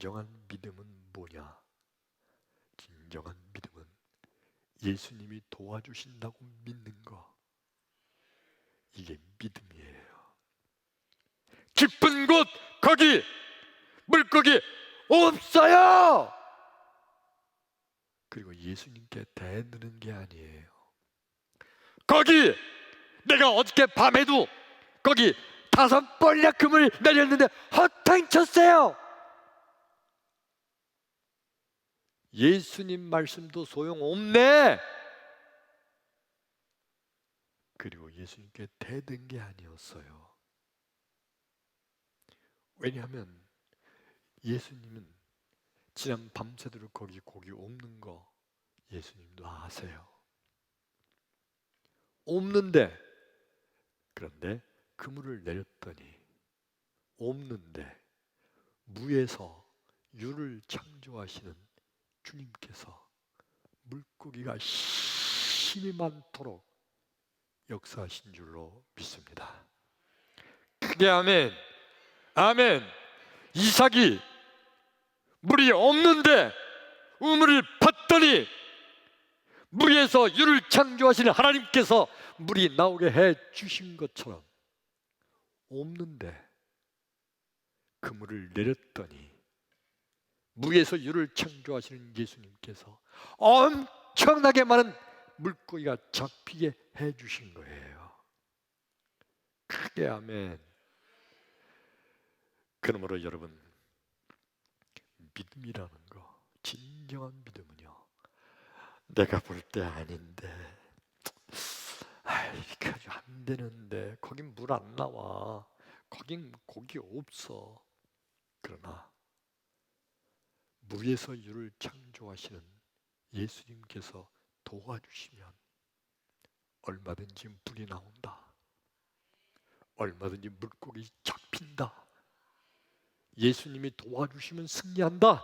진정한 믿음은 뭐냐? 진정한 믿음은 예수님이 도와주신다고 믿는 거. 이게 믿음이에요. 깊은 곳 거기 물고기 없어요. 그리고 예수님께 대드는 게 아니에요. 거기 내가 어저께 밤에도 거기 5벌약 금을 내렸는데 허탕 쳤어요. 예수님 말씀도 소용없네. 그리고 예수님께 대든 게 아니었어요. 왜냐하면 예수님은 지난 밤새도록 거기 고기 없는 거 예수님도 아세요. 없는데, 그런데 그물을 내렸더니 없는데 무에서 유를 창조하시는 주님께서 물고기가 힘이 많도록 역사하신 줄로 믿습니다. 크게 아멘. 아멘. 이삭이 물이 없는데 우물을 팠더니 물에서 유를 창조하시는 하나님께서 물이 나오게 해 주신 것처럼 없는데 그물을 내렸더니 물에서 유를 창조하시는 예수님께서 엄청나게 많은 물고기가 잡히게 해 주신 거예요. 크게 아멘. 그러므로 여러분, 믿음이라는 거, 진정한 믿음은요, 내가 볼 때 아닌데, 이렇게 안 되는데, 거긴 물 안 나와, 거긴 고기 없어. 그러나 물에서 유를 창조하시는 예수님께서 도와주시면 얼마든지 물이 나온다. 얼마든지 물고기 잡힌다. 예수님이 도와주시면 승리한다.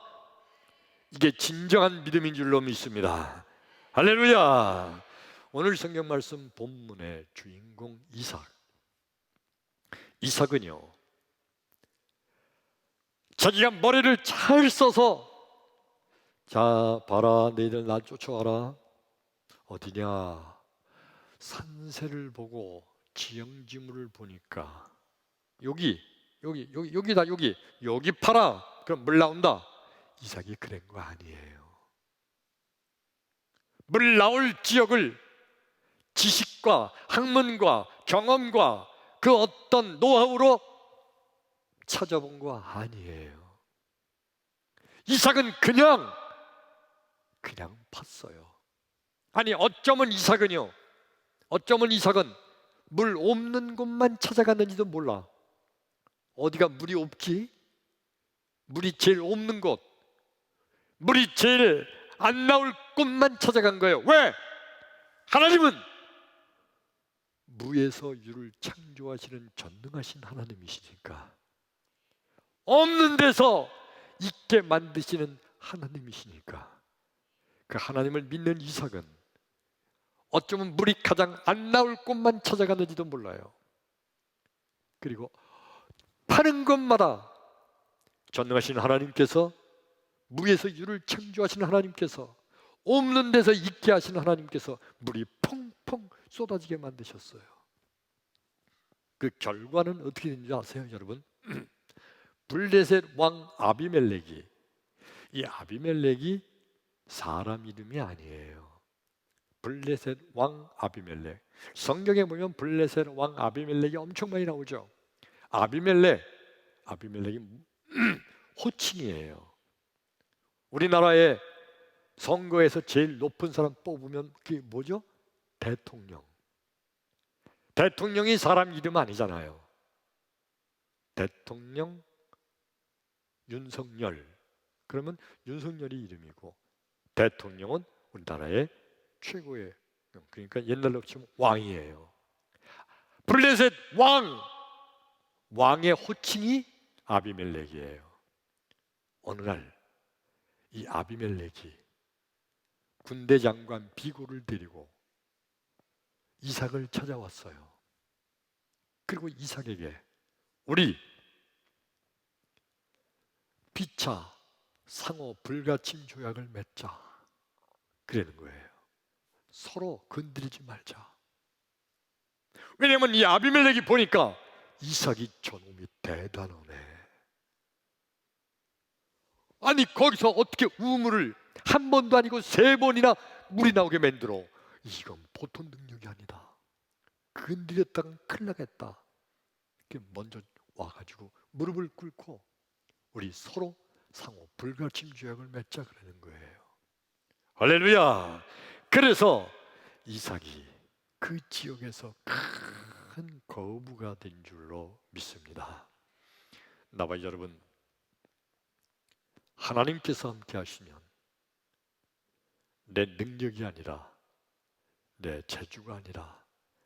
이게 진정한 믿음인 줄로 믿습니다. 할렐루야. 오늘 성경 말씀 본문의 주인공 이삭은요, 자기가 머리를 잘 써서 자 봐라, 너희들 나 쫓아와라. 어디냐? 산새를 보고 지형지물을 보니까 여기다. 여기 파라. 그럼 물 나온다. 이삭이 그런 거 아니에요. 물 나올 지역을 지식과 학문과 경험과 그 어떤 노하우로 찾아본 거 아니에요. 이삭은 그냥 팠어요. 아니 어쩌면 이삭은 물 없는 곳만 찾아갔는지도 몰라. 어디가 물이 없지? 물이 제일 없는 곳, 물이 제일 안 나올 곳만 찾아간 거예요. 왜? 하나님은 무에서 유를 창조하시는 전능하신 하나님이시니까, 없는 데서 있게 만드시는 하나님이시니까, 그 하나님을 믿는 이삭은 어쩌면 물이 가장 안 나올 곳만 찾아갔는지도 몰라요. 그리고 파는 것마다 전능하신 하나님께서, 무에서 유를 창조하시는 하나님께서, 없는 데서 있게 하시는 하나님께서 물이 펑펑 쏟아지게 만드셨어요. 그 결과는 어떻게 되는지 아세요, 여러분? 블레셋 왕 아비멜렉이, 이 아비멜렉이 사람 이름이 아니에요. 블레셋 왕 아비멜렉, 성경에 보면 블레셋 왕 아비멜렉이 엄청 많이 나오죠. 아비멜렉이 호칭이에요. 우리나라의 선거에서 제일 높은 사람 뽑으면 그게 뭐죠? 대통령. 대통령이 사람 이름 아니잖아요. 대통령 윤석열, 그러면 윤석열이 이름이고, 대통령은 우리나라의 최고의, 그러니까 옛날로 치면 왕이에요. 블레셋 왕의 호칭이 아비멜렉이에요. 어느 날 이 아비멜렉이 군대 장관 비고를 데리고 이삭을 찾아왔어요. 그리고 이삭에게 우리 피차 상호 불가침 조약을 맺자 그러는 거예요. 서로 건드리지 말자. 왜냐면 이 아비멜렉이 보니까 이삭이 저놈이 대단하네. 아니 거기서 어떻게 우물을 한 번도 아니고 3번이나 물이 나오게 만들어. 이건 보통 능력이 아니다. 건드렸다간 큰일 나겠다. 이렇게 먼저 와가지고 무릎을 꿇고 우리 서로 상호 불가침 조약을 맺자 그러는 거예요. 할렐루야. 그래서 이삭이 그 지역에서 큰 거부가 된 줄로 믿습니다. 나와 여러분, 하나님께서 함께 하시면 내 능력이 아니라, 내 재주가 아니라,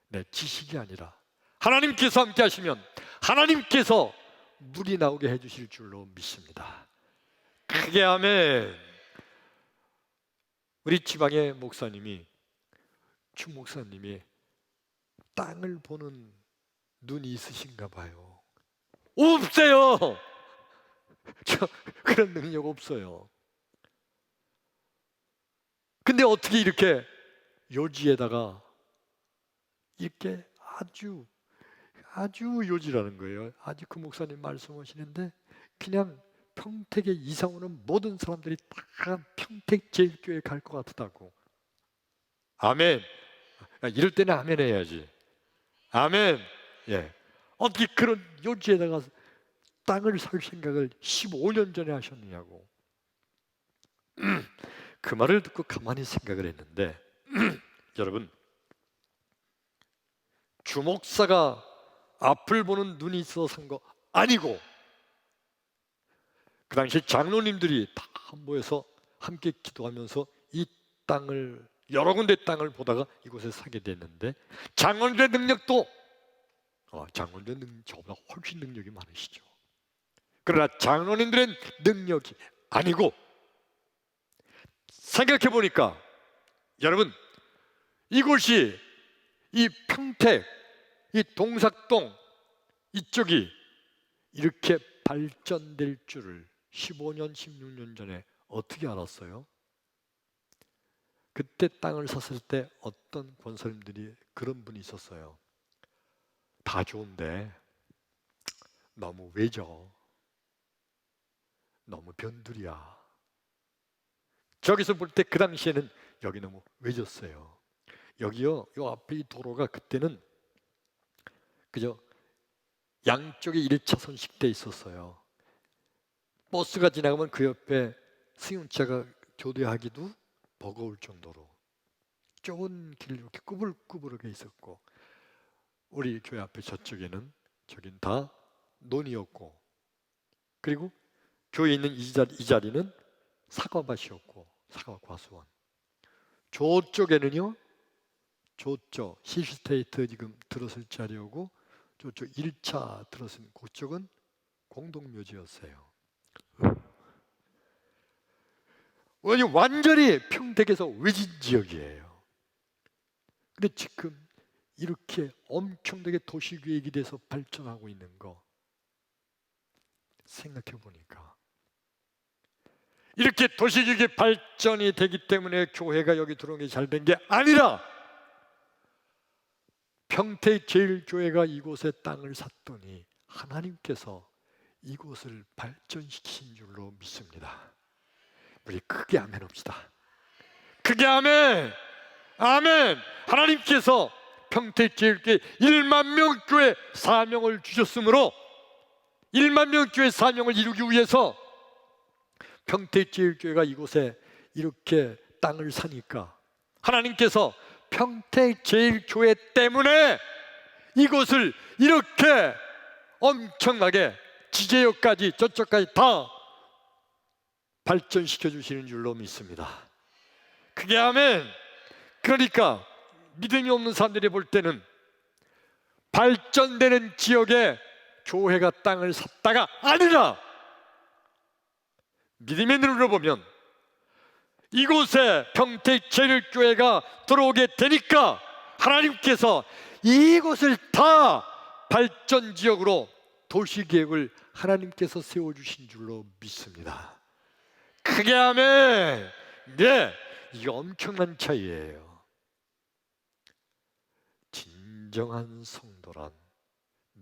내 지식이 아니라 하나님께서 함께 하시면 하나님께서 물이 나오게 해주실 줄로 믿습니다. 크게 아멘. 우리 지방의 목사님이, 추 목사님이 땅을 보는 눈이 있으신가 봐요. 없어요. 저 그런 능력 없어요. 근데 어떻게 이렇게 요지에다가 이렇게 아주 요지라는 거예요. 아주 그 목사님 말씀하시는데 그냥 평택에 이사 오는 모든 사람들이 다 평택 제일교회 갈 것 같다고. 아멘. 이럴 때는 아멘 해야지. 아멘. 예. 어떻게 그런 요지에다가 땅을 살 생각을 15년 전에 하셨느냐고. 그 말을 듣고 가만히 생각을 했는데 여러분, 주목사가 앞을 보는 눈이 있어서 산 거 아니고 그 당시 장로님들이 다 모여서 함께 기도하면서 이 땅을, 여러 군데 땅을 보다가 이곳에 사게 됐는데, 장로님의 능력도 장로님들은 저보다 훨씬 능력이 많으시죠. 그러나 장로님들의 능력이 아니고, 생각해 보니까 여러분, 이곳이 이 평택, 이 동삭동 이쪽이 이렇게 발전될 줄을 15년, 16년 전에 어떻게 알았어요? 그때 땅을 샀을 때 어떤 권사님들이 그런 분이 있었어요. 다 좋은데 너무 외져, 너무 변두리야. 저기서 볼 때 그 당시에는 여기 너무 외졌어요. 여기요, 요 앞에 이 도로가 그때는 그저 양쪽에 1차선씩 돼 있었어요. 버스가 지나가면 그 옆에 승용차가 교대하기도 버거울 정도로 좁은 길 이렇게 꾸불꾸불하게 있었고, 우리 교회 앞에 저쪽에는, 저긴 다 논이었고, 그리고 교회에 있는 이 자리는 사과밭이었고, 사과과수원. 저쪽에는요, 저쪽 힐스테이트 지금 들어설 자리하고 저쪽 1차 들어선 그쪽은 공동묘지였어요. 완전히 평택에서 외진 지역이에요. 근데 지금 이렇게 엄청나게 도시계획이 돼서 발전하고 있는 거 생각해 보니까, 이렇게 도시계획이 발전이 되기 때문에 교회가 여기 들어온 게 잘 된 게 아니라 평택 제일교회가 이곳에 땅을 샀더니 하나님께서 이곳을 발전시키신 줄로 믿습니다. 우리 크게 아멘 합시다. 크게 아멘. 아멘. 하나님께서 평택 제일교회 1만 명 교회 사명을 주셨으므로 1만 명 교회 사명을 이루기 위해서 평택 제일교회가 이곳에 이렇게 땅을 사니까 하나님께서 평택 제일교회 때문에 이곳을 이렇게 엄청나게 지제역까지 저쪽까지 다 발전시켜 주시는 줄로 믿습니다. 그게 아멘. 그러니까 믿음이 없는 사람들이 볼 때는 발전되는 지역에 교회가 땅을 샀다가 아니라 믿음의 눈으로 보면 이곳에 평택 제일교회가 들어오게 되니까 하나님께서 이곳을 다 발전지역으로 도시계획을 하나님께서 세워주신 줄로 믿습니다. 크게 아멘. 네, 이게 엄청난 차이예요. 진정한 성도란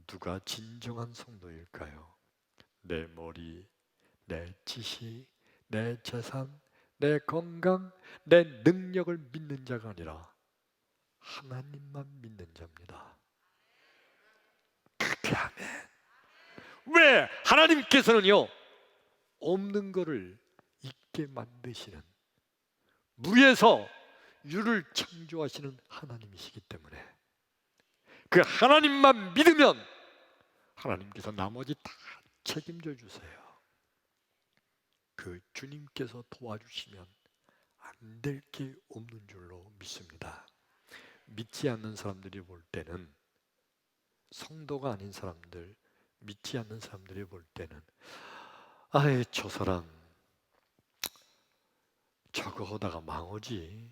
누가 진정한 성도일까요? 내 머리, 내 지식, 내 재산, 내 건강, 내 능력을 믿는 자가 아니라 하나님만 믿는 자입니다. 그렇게 하면 왜? 하나님께서는요 없는 것을 있게 만드시는, 무에서 유를 창조하시는 하나님이시기 때문에 그 하나님만 믿으면 하나님께서 나머지 다 책임져 주세요. 그 주님께서 도와주시면 안 될 게 없는 줄로 믿습니다. 믿지 않는 사람들이 볼 때는, 성도가 아닌 사람들, 믿지 않는 사람들이 볼 때는 아이 저 사람 저거 하다가 망하지,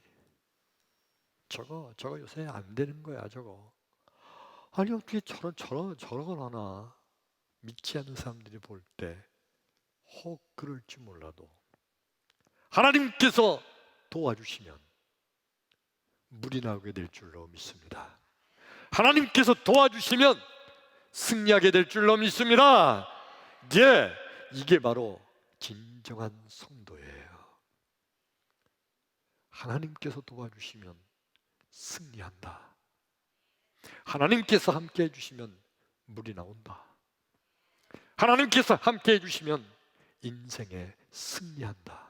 저거 요새 안 되는 거야 저거. 아니 어떻게 저런 하나. 믿지 않는 사람들이 볼 때 혹 그럴지 몰라도 하나님께서 도와주시면 물이 나오게 될 줄로 믿습니다. 하나님께서 도와주시면 승리하게 될 줄로 믿습니다. 예, 이게 바로 진정한 성도예요. 하나님께서 도와주시면 승리한다. 하나님께서 함께 해주시면 물이 나온다. 하나님께서 함께 해주시면 인생에 승리한다.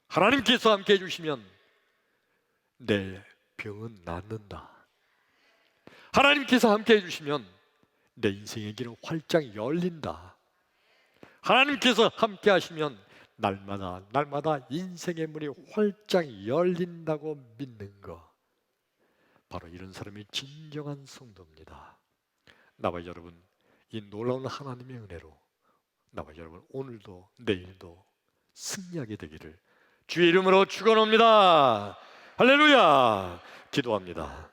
하나님께서 함께 해주시면 내 병은 낫는다. 하나님께서 함께 해주시면 내 인생의 길은 활짝 열린다. 하나님께서 함께 하시면 날마다 인생의 문이 활짝 열린다고 믿는 것, 바로 이런 사람이 진정한 성도입니다. 나와 여러분, 이 놀라운 하나님의 은혜로 나와 여러분 오늘도 내일도 승리하게 되기를 주의 이름으로 축원합니다. 할렐루야. 기도합니다.